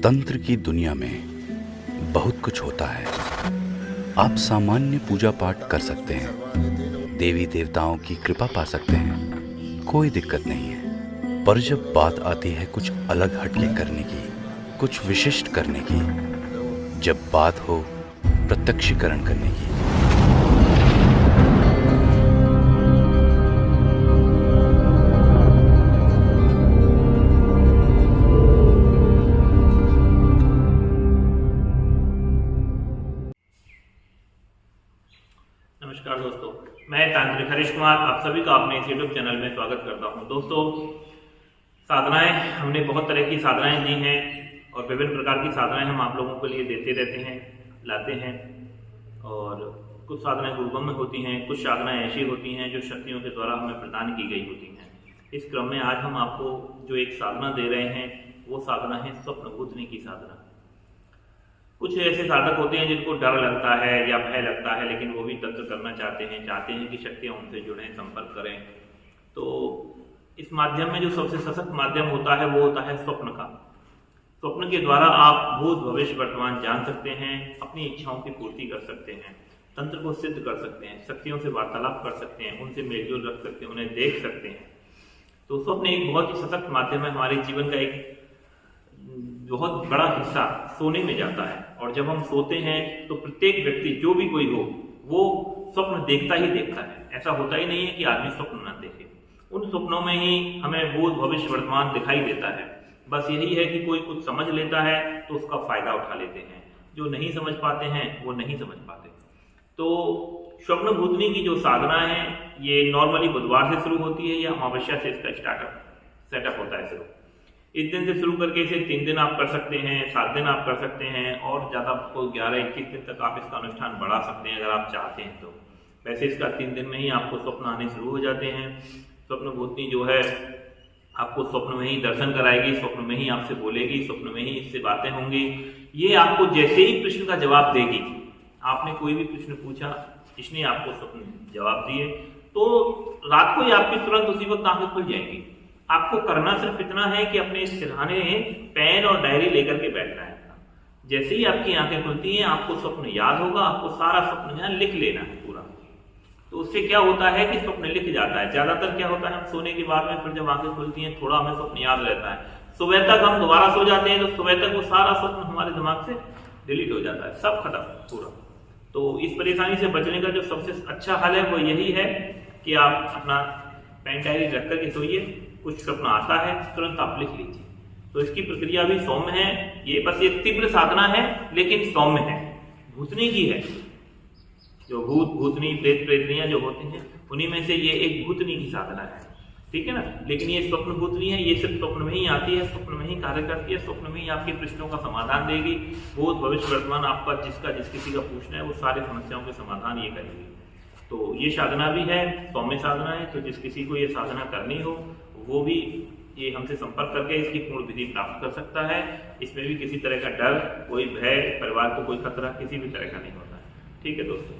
तंत्र की दुनिया में बहुत कुछ होता है। आप सामान्य पूजा पाठ कर सकते हैं, देवी देवताओं की कृपा पा सकते हैं, कोई दिक्कत नहीं है। पर जब बात आती है कुछ अलग हटके करने की, कुछ विशिष्ट करने की, जब बात हो प्रत्यक्षीकरण करने की, नमस्कार दोस्तों, मैं तांत्रिक हरीश कुमार आप सभी का अपने इस यूट्यूब चैनल में स्वागत करता हूं। दोस्तों, साधनाएं हमने बहुत तरह की साधनाएं दी हैं और विभिन्न प्रकार की साधनाएं हम आप लोगों के लिए देते रहते हैं, लाते हैं। और कुछ साधनाएं गुरुगम्य होती हैं, कुछ साधनाएं ऐसी होती हैं जो शक्तियों के द्वारा हमें प्रदान की गई होती हैं। इस क्रम में आज हम आपको जो एक साधना दे रहे हैं वो साधना है स्वप्न भूतनी की साधना। कुछ ऐसे साधक होते हैं जिनको डर लगता है या भय लगता है, लेकिन वो भी तंत्र करना चाहते हैं कि शक्तियां उनसे जुड़ें, संपर्क करें। तो इस माध्यम में जो सबसे सशक्त माध्यम होता है वो होता है स्वप्न का। स्वप्न के द्वारा आप भूत भविष्य वर्तमान जान सकते हैं, अपनी इच्छाओं की पूर्ति कर सकते हैं, तंत्र को सिद्ध कर सकते हैं, शक्तियों से वार्तालाप कर सकते हैं, उनसे मेलजोल रख सकते हैं, उन्हें देख सकते हैं। तो स्वप्न एक बहुत ही सशक्त माध्यम है। हमारे जीवन का एक बहुत बड़ा हिस्सा सोने में जाता है, और जब हम सोते हैं तो प्रत्येक व्यक्ति, जो भी कोई हो, वो स्वप्न देखता ही देखता है। ऐसा होता ही नहीं है कि आदमी स्वप्न ना देखे। उन स्वप्नों में ही हमें भूत भविष्य वर्तमान दिखाई देता है। बस यही है कि कोई कुछ समझ लेता है तो उसका फायदा उठा लेते हैं, जो नहीं समझ पाते हैं वो नहीं समझ पाते। तो स्वप्न भूतनी की जो साधना है ये नॉर्मली बुधवार से शुरू होती है या अमावस्या से इसका सेटअप होता है शुरू। इस दिन से शुरू करके इसे 3 दिन आप कर सकते हैं, 7 दिन आप कर सकते हैं, और ज़्यादा आपको 11-21 दिन तक आप इसका अनुष्ठान बढ़ा सकते हैं अगर आप चाहते हैं तो। वैसे इसका 3 दिन में ही आपको स्वप्न आने शुरू हो जाते हैं। स्वप्न भूतनी जो है आपको स्वप्न में ही दर्शन कराएगी, स्वप्न में ही आपसे बोलेगी, स्वप्न में ही इससे बातें होंगी। ये आपको जैसे ही प्रश्न का जवाब देगी, आपने कोई भी प्रश्न पूछा, इसने आपको स्वप्न जवाब दिए, तो रात को ही आपकी तुरंत उसी वक्त आंखें खुल जाएंगी। आपको करना सिर्फ इतना है कि अपने सिरहाने पेन और डायरी लेकर के बैठना है। जैसे ही आपकी आंखें खुलती हैं आपको स्वप्न याद होगा, आपको सारा स्वप्न यहाँ लिख लेना है पूरा। तो उससे क्या होता है कि स्वप्न लिख जाता है। ज्यादातर क्या होता है, हम सोने के बाद में फिर जब आंखें खुलती हैं थोड़ा हमें स्वप्न याद रहता है, सुबह तक हम दोबारा सो जाते हैं तो सुबह तक वो सारा स्वप्न हमारे दिमाग से डिलीट हो जाता है, सब खत्म पूरा। तो इस परेशानी से बचने का जो सबसे अच्छा हल है वो यही है कि आप अपना पेन डायरी रख करके सोइए। कुछ स्वप्न आता है तुरंत आप लिख लीजिए। तो इसकी प्रक्रिया भी सौम्य है। ये बस एक तीव्र साधना है लेकिन सौम्य है, भूतनी की है। जो भूत भूतनी प्रेत प्रेतनियां जो होती हैं उन्हीं में से ये एक भूतनी की साधना है, ठीक है ना। लेकिन ये स्वप्न भूतनी है, ये सिर्फ स्वप्न में ही आती है, स्वप्न में ही कार्य करती है, स्वप्न में ही आपके प्रश्नों का समाधान देगी। भूत भविष्य वर्तमान आपका जिस किसी का पूछना है वो सारे समस्याओं के समाधान ये करेगी। तो ये साधना भी है, सौम्य साधना है। तो जिस किसी को ये साधना करनी हो वो भी ये हमसे संपर्क करके इसकी पूर्ण विधि प्राप्त कर सकता है। इसमें भी किसी तरह का डर, कोई भय, परिवार को कोई खतरा किसी भी तरह का नहीं होता है। ठीक है दोस्तों।